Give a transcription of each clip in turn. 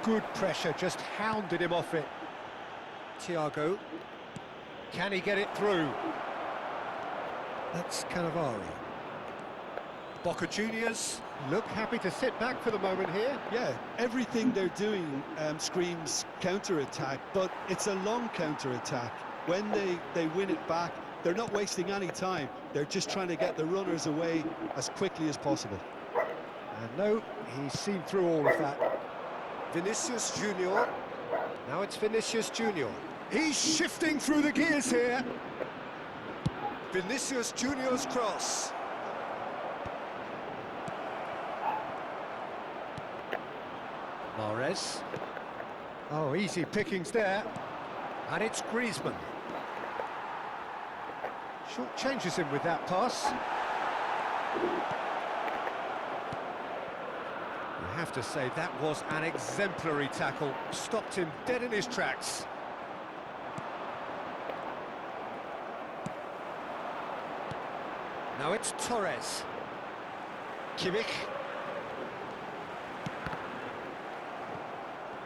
Good pressure, just hounded him off it. Thiago. Can he get it through? That's Cannavaro. Boca Juniors look happy to sit back for the moment here. Yeah, everything they're doing screams counter-attack, but it's a long counter-attack. When they win it back, they're not wasting any time. They're just trying to get the runners away as quickly as possible. And no, he's seen through all of that. Vinicius Junior. Now it's Vinicius Junior. He's shifting through the gears here. Vinicius Junior's cross. Mahrez. Oh, easy pickings there. And it's Griezmann. Short changes him with that pass. You have to say that was an exemplary tackle. Stopped him dead in his tracks. Now it's Torres. Kimmich.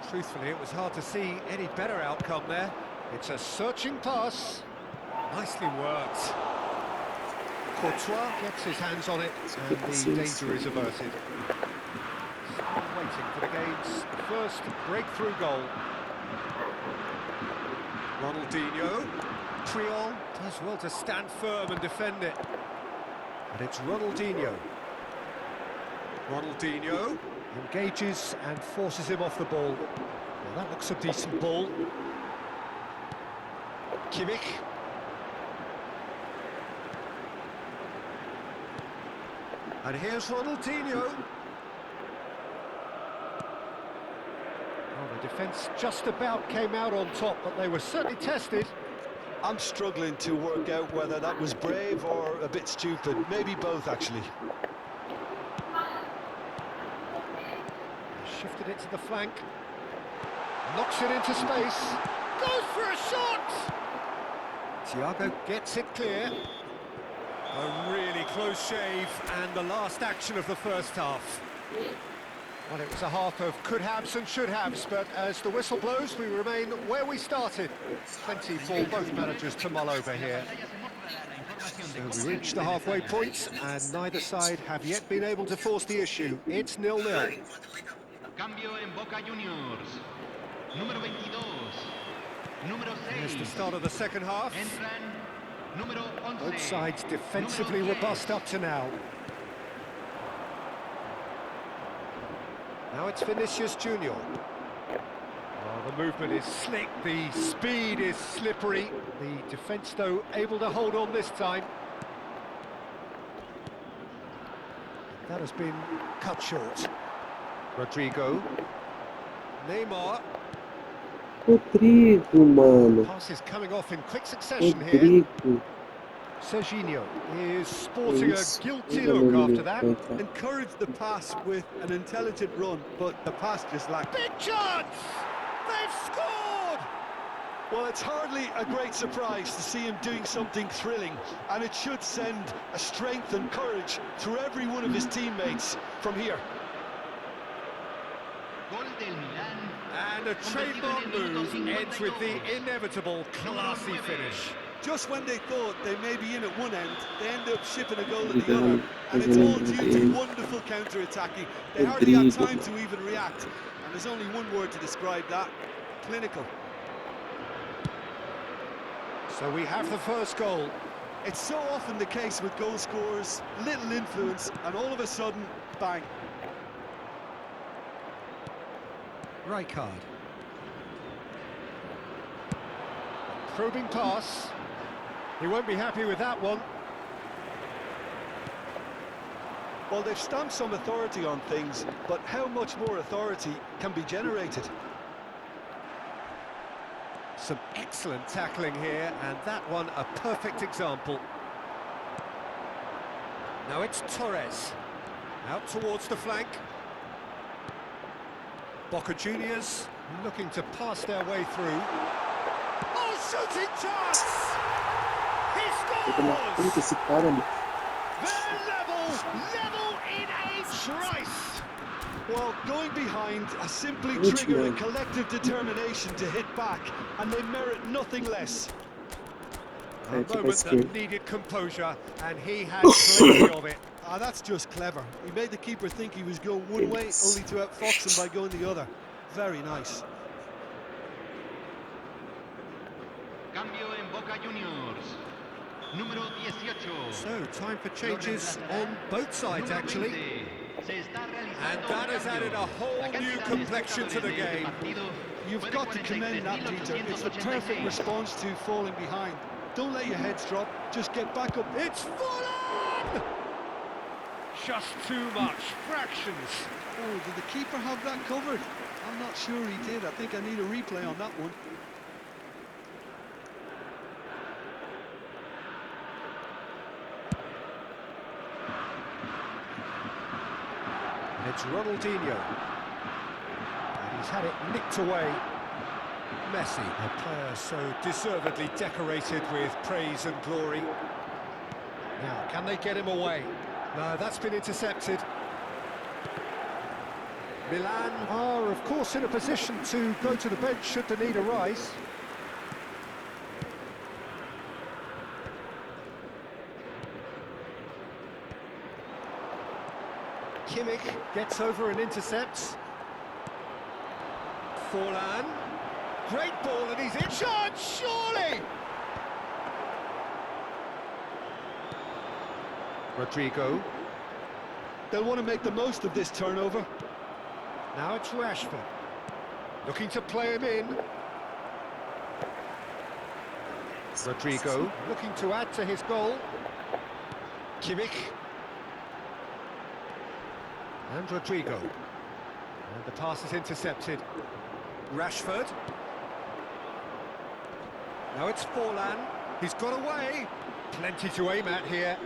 Truthfully, it was hard to see any better outcome there. It's a searching pass. Nicely worked. Courtois gets his hands on it, and the danger is averted. Waiting for the game's first breakthrough goal. Ronaldinho. Triol does well to stand firm and defend it. And it's Ronaldinho. Ronaldinho engages and forces him off the ball. Well, that looks a decent ball. Kimmich. And here's Ronaldinho. Well, the defence just about came out on top, but they were certainly tested. I'm struggling to work out whether that was brave or a bit stupid. Maybe both, actually. Shifted it to the flank. Knocks it into space. Goes for a shot! Thiago gets it clear. A really close shave, and the last action of the first half. Well, it was a half of could-haves and should-haves, but as the whistle blows, we remain where we started. Plenty for both managers to mull over here. So we reach the halfway point, and neither side have yet been able to force the issue. It's 0-0. Cambio en Boca Juniors. Número 22. Número 6. Here's the start of the second half. Entran número 11. Both sides defensively robust up to now. Now it's Vinicius Junior. Oh, the movement is slick, the speed is slippery. The defence, though, able to hold on this time. That has been cut short. Rodrigo. Neymar. Rodrigo, mano. Passes coming off in quick succession here. Rodrigo. Serginho is sporting a guilty look after that. Encouraged the pass with an intelligent run, but the pass just lacked. Big chance! They've scored! Well, it's hardly a great surprise to see him doing something thrilling, and it should send a strength and courage through every one of his teammates from here. Gol del Milan. And a trademark move ends with the inevitable classy finish. Just when they thought they may be in at one end, they end up shipping a goal at the other, and it's all due to wonderful counter-attacking. They hardly had time to even react, and there's only one word to describe that: clinical. So we have the first goal. It's so often the case with goal scorers, little influence, and all of a sudden, bang. Rijkaard. Probing pass. He won't be happy with that one. Well, they've stamped some authority on things, but how much more authority can be generated? Some excellent tackling here, and that one a perfect example. Now it's Torres. Out towards the flank. Boca Juniors looking to pass their way through. Oh, shooting chance! He scores! Esse cara, They're level in a trice! Well, going behind has simply Which triggered a one? collective determination to hit back, and they merit nothing less. A It's a moment screen. that needed composure, and he had plenty of it. Ah, that's just clever. He made the keeper think he was going one way, Yes. only to outfox him by going the other. Very nice. Cambio en Boca Juniors. Número 18. So, time for Lo changes reemplazará on both sides, número actually. 20. Se está And realizando that un has added cambio. a whole La new cantidad de complexion to the espectadores de este game. partido You've fue de got to commend that, Peter. It's the perfect 43.886. response to falling behind. Don't let your heads drop, just get back up. It's full on! Just too much, fractions. Oh, did the keeper have that covered? I'm not sure he did. I think I need a replay on that one. It's Ronaldinho. And he's had it nicked away. Messi, a player so deservedly decorated with praise and glory. Now, can they get him away? No, that's been intercepted. Milan are, of course, in a position to go to the bench should the need arise. Kimmich gets over and intercepts. Forlan. Great ball and he's in. Shot, surely! Rodrigo. They'll want to make the most of this turnover. Now it's Rashford. Looking to play him in. Rodrigo looking to add to his goal. Kimmich. And Rodrigo. And the pass is intercepted. Rashford. Now it's Forlan. He's got away. Plenty to aim at here.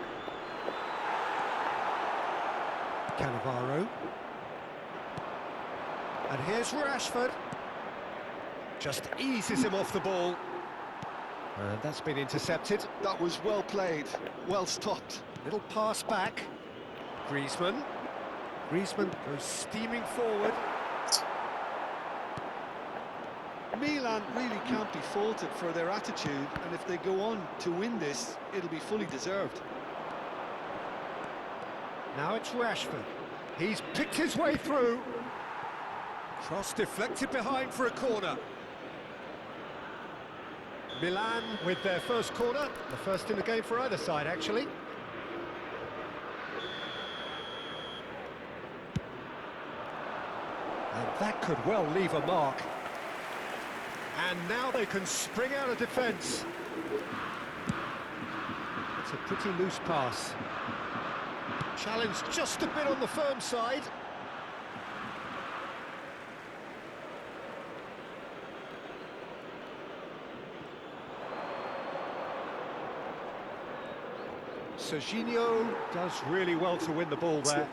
Cannavaro. And here's Rashford. Just eases him off the ball. And that's been intercepted. That was well played, well stopped. Little pass back. Griezmann. Griezmann goes steaming forward. Milan really can't be faulted for their attitude, and if they go on to win this, it'll be fully deserved. Now it's Rashford. He's picked his way through. Cross deflected behind for a corner. Milan with their first corner. The first in the game for either side, actually. And that could well leave a mark. And now they can spring out of defence. It's a pretty loose pass. Challenge just a bit on the firm side. Serginho does really well to win the ball there.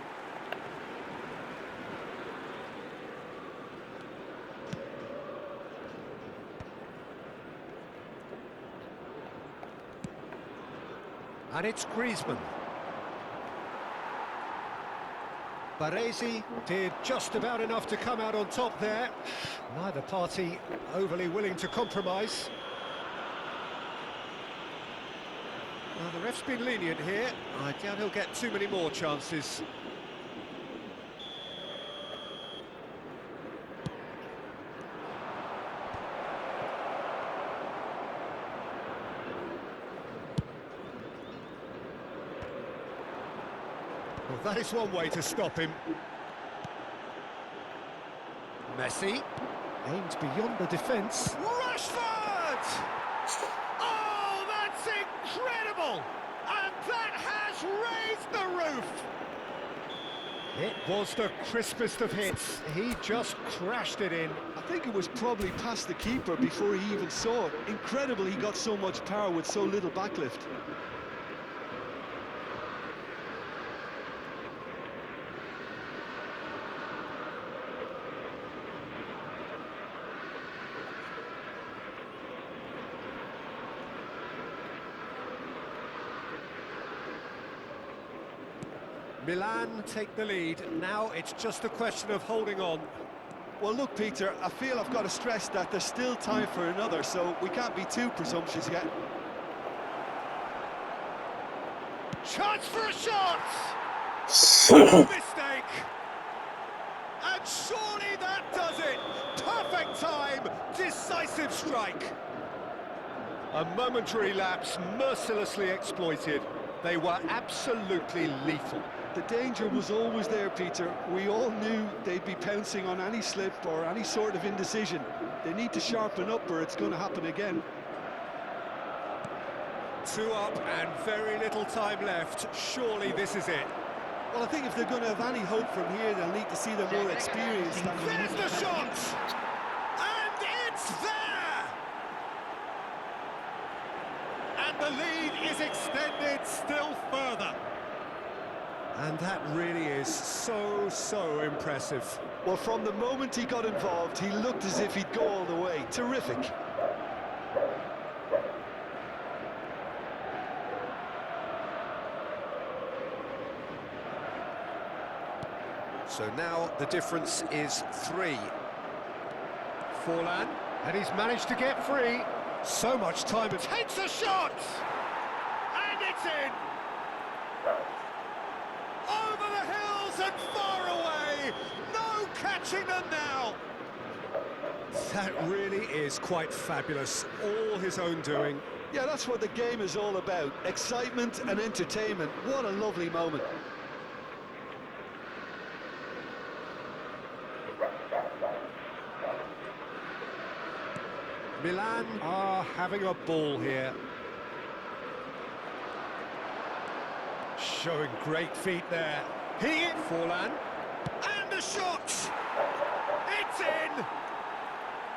And it's Griezmann. Baresi did just about enough to come out on top there. Neither party overly willing to compromise. Well, the ref's been lenient here. I doubt he'll get too many more chances. Well, that is one way to stop him. Messi aims beyond the defence. Rashford! Oh, that's incredible! And that has raised the roof! It was the crispest of hits. He just crashed it in. I think it was probably past the keeper before he even saw it. Incredible he got so much power with so little backlift. Milan take the lead. Now it's just a question of holding on. Well, look, Peter, I feel I've got to stress that there's still time for another, so we can't be too presumptuous yet. Chance for a shot! No mistake! And surely that does it! Perfect time, decisive strike. A momentary lapse mercilessly exploited. They were absolutely lethal. The danger was always there, Peter. We all knew they'd be pouncing on any slip or any sort of indecision. They need to sharpen up or it's going to happen again. 2 up and very little time left. Surely this is it. Well, I think if they're going to have any hope from here, they'll need to see the more experienced. There's the shot! And it's there! And the lead is extended still further. And that really is so impressive. Well, from the moment he got involved, he looked as if he'd go all the way. Terrific. So now the difference is 3. Forlan, and he's managed to get free. So much time, it takes a shot! And it's in! Over the hills and far away! No catching them now! That really is quite fabulous, all his own doing. Yeah, that's what the game is all about. Excitement and entertainment. What a lovely moment. Milan are having a ball here. Showing great feet there. He in Forlan. And a shot! It's in!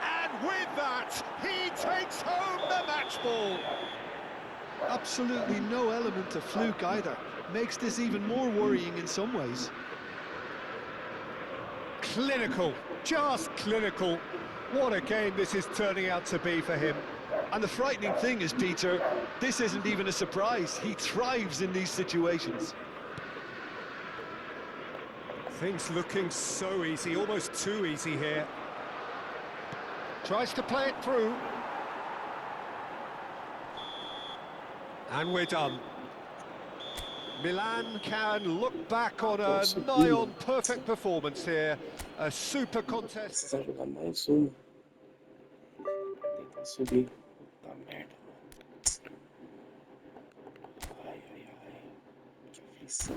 And with that, he takes home the match ball. Absolutely no element of fluke either. Makes this even more worrying in some ways. Clinical, just clinical. What a game this is turning out to be for him. And the frightening thing is, Peter, this isn't even a surprise. He thrives in these situations. Things looking so easy, almost too easy here. Tries to play it through. And we're done. Milan can look back on a nigh-on perfect performance here. A super contest. Precisa jogar mais uma. Tentar subir. Puta merda, mano. Ai, ai, ai. Que aflição.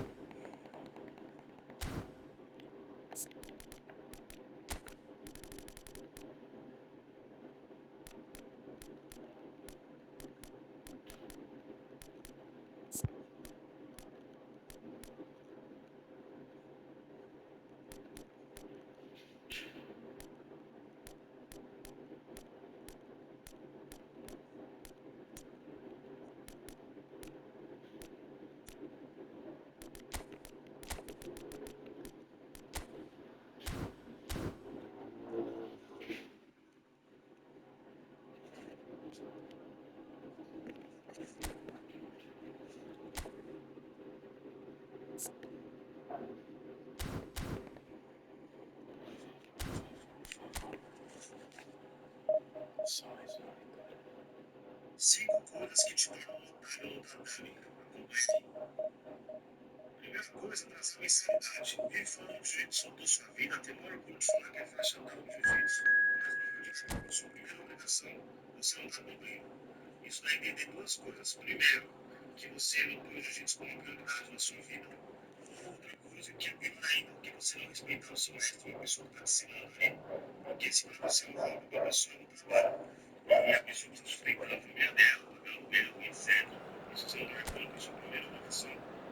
Cinco coisas que te tornam um otário ou otário. Compartilhe. Primeira coisa, trazer mensalidade. Vive falando jiu-jitsu toda sua vida, até mora com sua que faz andar no jiu-jitsu. Mas no jiu-jitsu, sua primeira obrigação, você não está bem. Isso dá a entender duas coisas. Primeiro, que você não põe o jiu-jitsu como prioridade na sua vida. Outra coisa, que é pior ainda, que você não respeita o seu mestre, a pessoa que está te ensinando ali. Porque se você não joga com a pessoa no trabalho, e a pessoa que está suspeitando a primeira dela, pelo mesmo, etc. Isso você não dá conta da sua primeira obrigação.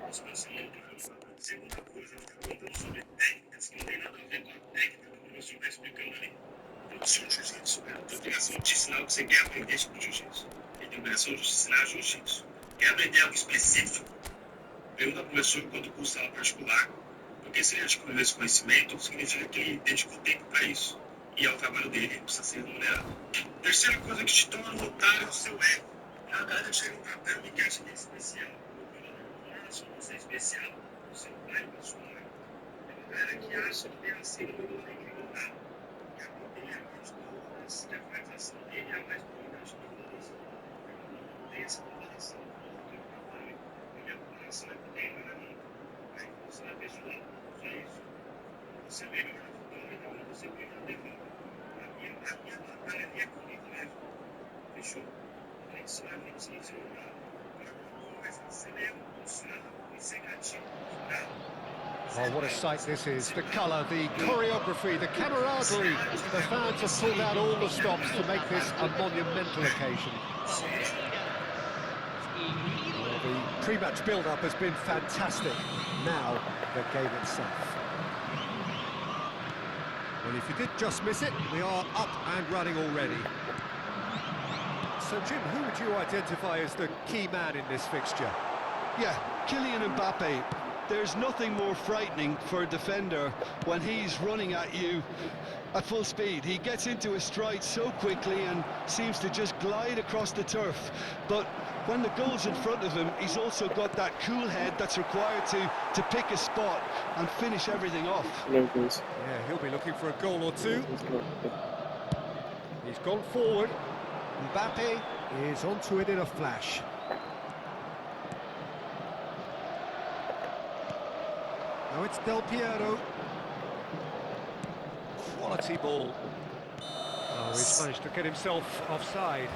Você vai ser muito justo. Segunda coisa, ficar contando sobre técnicas que não tem nada a ver com a técnica que o professor está explicando ali. O seu jiu-jitsu, cara, tem a obrigação de te ensinar o que você quer aprender sobre jiu-jitsu. Ele tem a obrigação de te ensinar jiu-jitsu. Quer aprender algo específico? Pergunta para o professor quanto custa aula particular. Porque se ele adquiriu esse conhecimento, significa que ele dedicou tempo para isso. E é o trabalho dele, ele precisa ser remunerado. Terceira coisa que te torna um otário é o seu ego. A galera chega no tatame e quer ser especial. Não é só você especial. o seu pai passou lá. É um cara que acha que tem assim, não tem que mudar. Que a mão dele é mais boas, que a finalização dele é mais bonita de todas. Não tem essa comparação com o outro trabalho. A minha comparação é com o Neymar na mão. Aí você vai ver de lado, só isso. Você vê melhor no futebol, então você vê na TV. A minha batalha ali é comigo mesmo. Fechou? A gente sabe, a gente se jogar. Agora, coisa, você leva um sarro e ser gatinho. Oh, what a sight this is. The colour, the choreography, the camaraderie. The fans have pulled out all the stops to make this a monumental occasion. Well, the pre-match build-up has been fantastic. Now, the game itself. Well, if you did just miss it, we are up and running already. So, Jim, who would you identify as the key man in this fixture? Yeah, Kylian Mbappe. There's nothing more frightening for a defender when he's running at you at full speed. He gets into his stride so quickly and seems to just glide across the turf. But when the goal's in front of him, he's also got that cool head that's required to pick a spot and finish everything off. Meu Deus. Yeah, he'll be looking for a goal or two. Meu Deus. He's gone forward. Mbappe is onto it in a flash. Now it's Del Piero. Quality ball. Oh, he's managed to get himself offside.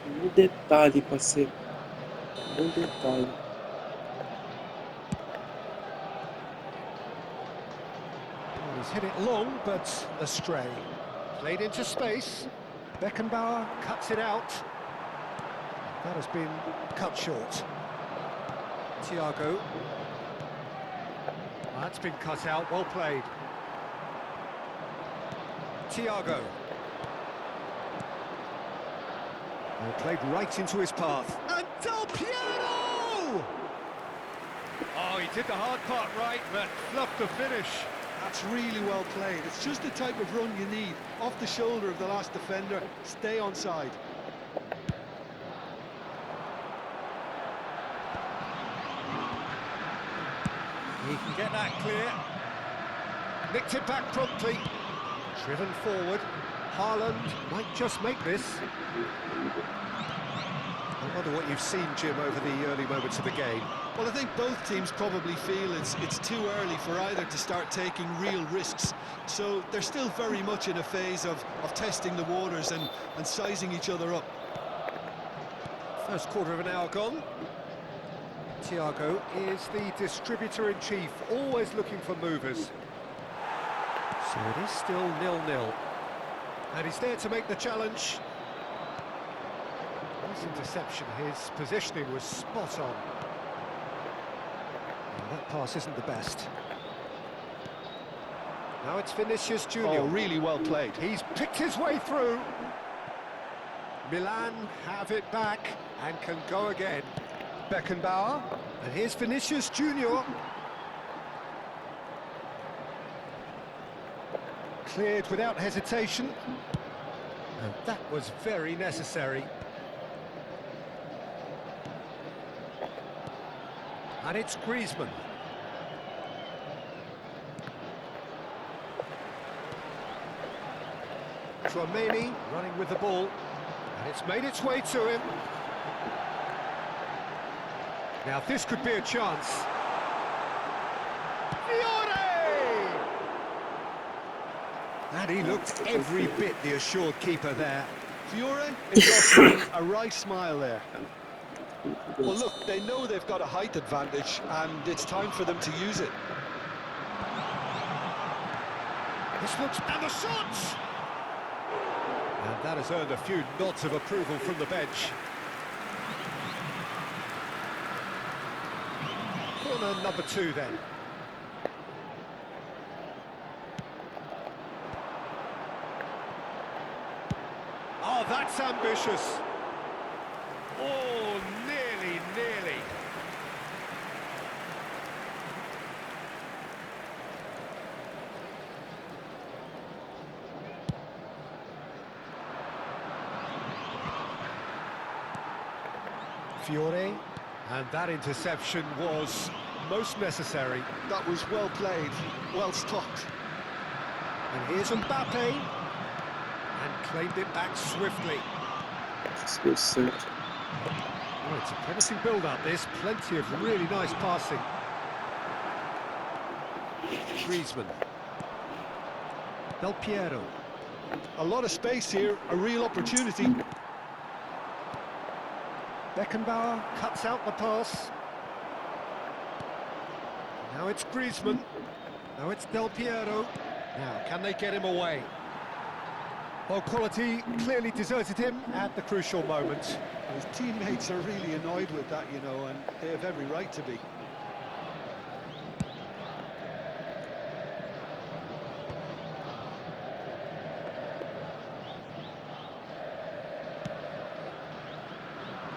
Um detalhe, parceiro. Um detalhe. Well, he's hit it long, but astray. Played into space. Beckenbauer cuts it out. That has been cut short. Thiago. That's been cut out, well played. Thiago. Well, played right into his path. And Del Piero! Oh, he did the hard part right, but fluffed the finish. That's really well played. It's just the type of run you need. Off the shoulder of the last defender, stay onside. He can get that clear. Nicked it back promptly. Driven forward. Haaland might just make this. I wonder what you've seen, Jim, over the early moments of the game. Well, I think both teams probably feel it's too early for either to start taking real risks. So they're still very much in a phase of testing the waters and sizing each other up. First quarter of an hour gone. Thiago is the distributor-in-chief, always looking for movers. So it is still 0-0. And he's there to make the challenge. Nice interception, his positioning was spot on. Well, that pass isn't the best. Now it's Vinicius Junior. Oh, really well played. He's picked his way through. Milan have it back and can go again. Beckenbauer, and here's Vinicius Junior. Cleared without hesitation. And that was very necessary. And it's Griezmann. Tchouaméni running with the ball. And it's made its way to him. Now this could be a chance. Fiore! And he looked every bit the assured keeper there. Fiore is offering a right smile there. Well, look, they know they've got a height advantage, and it's time for them to use it. This looks... and the shots! And that has earned a few nods of approval from the bench. Corner number 2 then. Oh, that's ambitious. Oh, nearly. Fiore And that interception was most necessary. That was well played, well stopped. And here's Mbappe. And claimed it back swiftly. This goes third. Oh, it's a promising build-up, this. Plenty of really nice passing. Griezmann. Del Piero. A lot of space here, a real opportunity. Beckenbauer cuts out the pass. Now it's Griezmann. Now it's Del Piero. Now, can they get him away? Well, quality clearly deserted him at the crucial moment. His teammates are really annoyed with that, you know, and they have every right to be.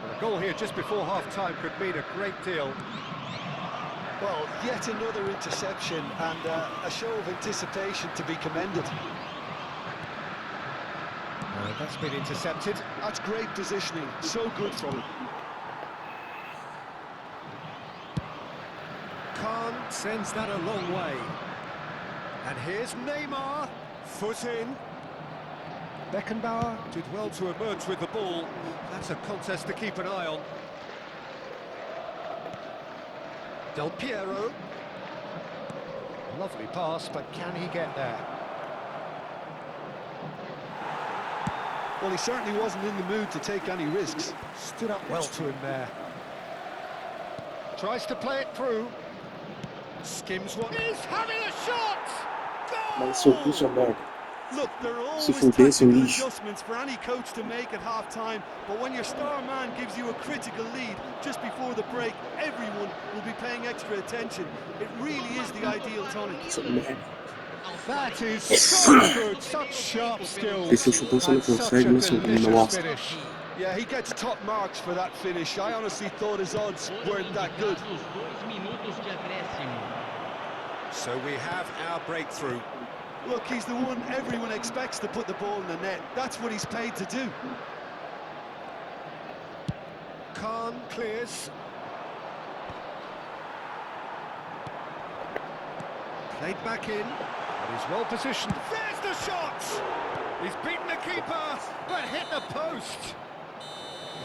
Well, a goal here just before half-time could mean a great deal. Well, yet another interception and a show of anticipation to be commended. That's been intercepted. That's great positioning, so good from him. Khan sends that a long way. And here's Neymar, foot in. Beckenbauer did well to emerge with the ball. That's a contest to keep an eye on. Del Piero. Lovely pass, but can he get there? Well, he certainly wasn't in the mood to take any risks. Stood up well to him there. Tries to play it through. Skims one. He's having a shot! Mas seu curso é merda. Look, there are always Se fuder, seu tactical lixo. adjustments for any coach to make at half-time, but when your star man gives you a critical lead just before the break, everyone will be paying extra attention. It really is the ideal tonic. Essa merda. That is so good, such sharp skills. Esse chutão você não And such consegue, a mas seu delicious nossa. finish. Yeah, he gets top marks for that finish. I honestly thought his odds weren't that good. Os 2 minutos de acréscimo. So we have our breakthrough. Look, he's the one everyone expects to put the ball in the net. That's what he's paid to do. Khan clears. Played back in. And he's well positioned. There's the shot! He's beaten the keeper, but hit the post.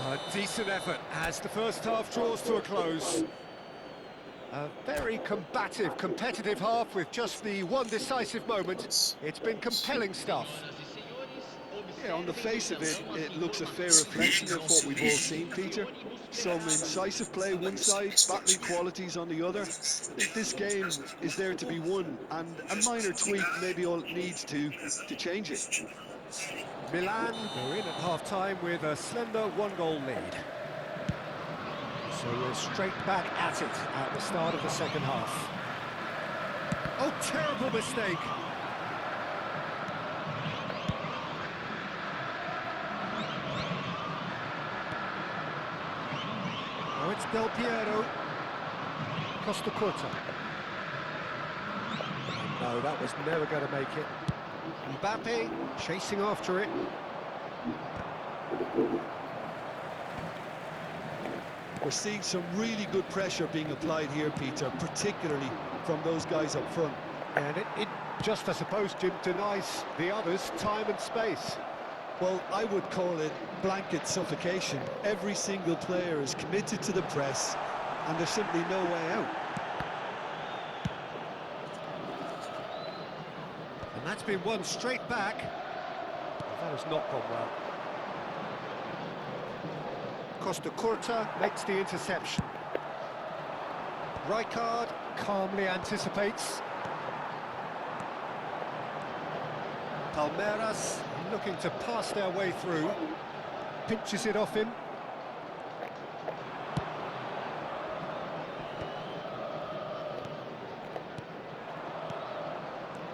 A decent effort as the first half draws to a close. A very combative, competitive half with just the one decisive moment. It's been compelling stuff. Yeah, on the face of it, it looks a fair reflection of what we've all seen, Peter. Some incisive play one side, battling qualities on the other. This game is there to be won, and a minor tweak maybe all it needs to change it. Milan are in at half-time with a slender one-goal lead. So we're straight back at it at the start of the second half. Oh, terrible mistake! Now it's Del Piero. Costa Curta. No, that was never going to make it. Mbappe chasing after it. We're seeing some really good pressure being applied here, Peter, particularly from those guys up front. And it just, I suppose, Jim, denies the others time and space. Well, I would call it blanket suffocation. Every single player is committed to the press, and there's simply no way out. And that's been won straight back. That has not gone well. Costa Curta makes the interception. Rijkaard calmly anticipates. Palmeiras looking to pass their way through. Pinches it off him.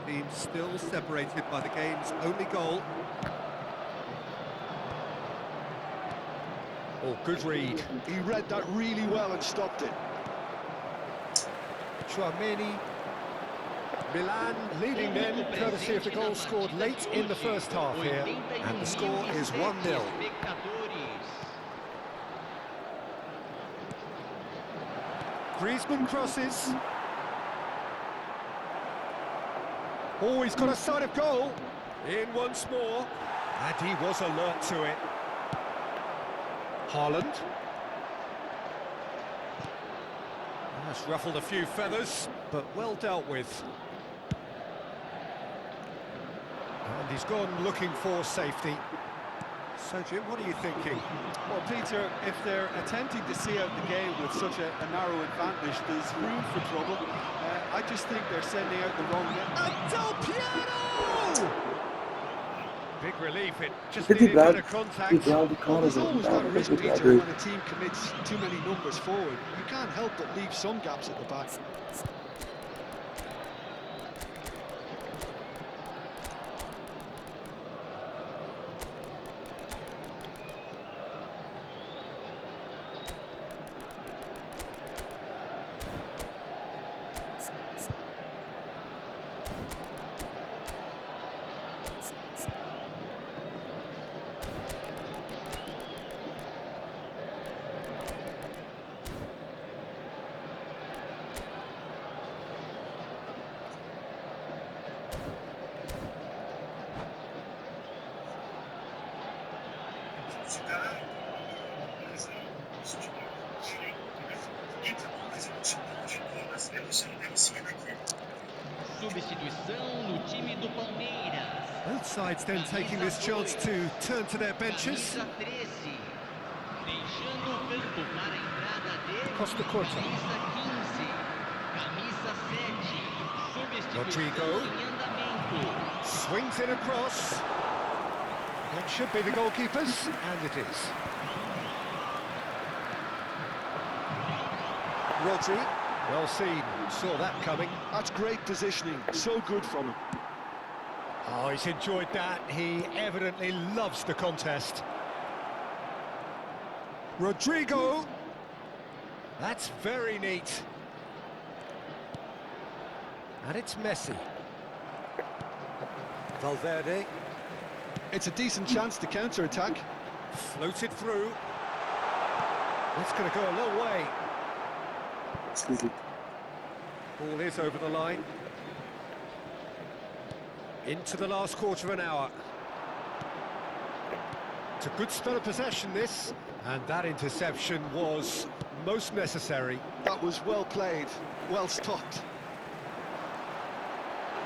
Team still separated by the game's only goal. Oh, good read. He read that really well and stopped it. Tchouaméni. Milan leading then, courtesy of the goal scored late in the first half here. And the score is 1-0. Griezmann crosses. Oh, he's got a sight of goal. In once more. And he was alert to it. Haaland. That's ruffled a few feathers, but well dealt with. And he's gone looking for safety. So, Jim, what are you thinking? Well, Peter, if they're attempting to see out the game with such a narrow advantage, there's room for trouble. I just think they're sending out the wrong net. And Del Piero! Big relief, it just Pretty needed bad. better contact. Igual de There's Collins. always that risk, Peter, when a team commits too many numbers forward. You can't help but leave some gaps at the back. Substituição no time do Palmeiras. Both sides then taking this chance to turn to their benches. Camisa 13. Deixando o campo para a entrada dele. Costa Curta. Camisa 15. Camisa 7. Substituição Rodrigo. em andamento. Swings it across. That should be the goalkeepers, and it is. Rodri, well seen, saw that coming. That's great positioning, so good from him. Oh, he's enjoyed that. He evidently loves the contest. Rodrigo. That's very neat. And it's Messi. Valverde. It's a decent chance to counter-attack. Floated through. That's going to go a long way. Esquisito. Ball is over the line. Into the last quarter of an hour. It's a good spell of possession, this. And that interception was most necessary. That was well played, well stopped.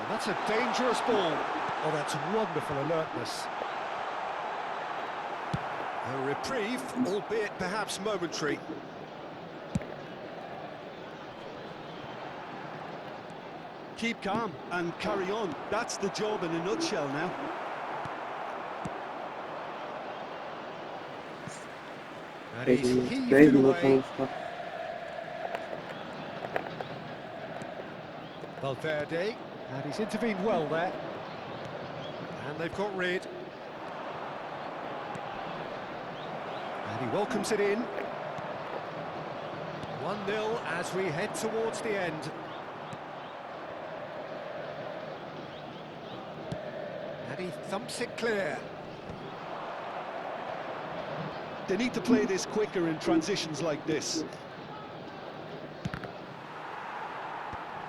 And that's a dangerous ball. Oh, that's wonderful alertness. A reprieve, albeit perhaps momentary. Keep calm and carry on. That's the job in a nutshell now. And he's Ele heaved 10 it minutos away. pra Valverde, and he's intervened well there. And they've got rid. And he welcomes it in. 1-0 as we head towards the end. And he thumps it clear. They need to play this quicker in transitions like this.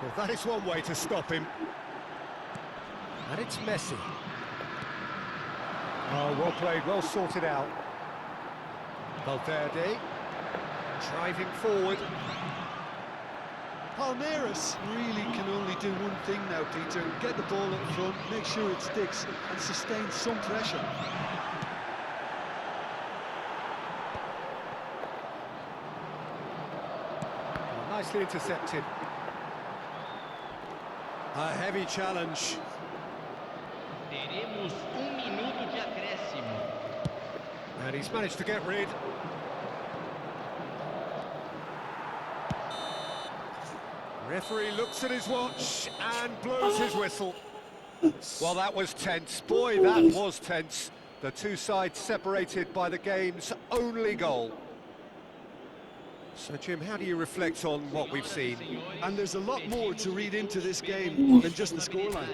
Well, that is one way to stop him. And it's Messi. Oh, well played, well sorted out. Valverde, driving forward. Palmeiras really can only do one thing now, Peter. Get the ball up front, make sure it sticks, and sustain some pressure. Nicely intercepted. A heavy challenge. Teremos minuto de acréscimo. And he's managed to get rid. Referee looks at his watch and blows his whistle. Well, that was tense. Boy, that was tense. The two sides separated by the game's only goal. So, Jim, how do you reflect on what we've seen? And there's a lot more to read into this game than just the scoreline.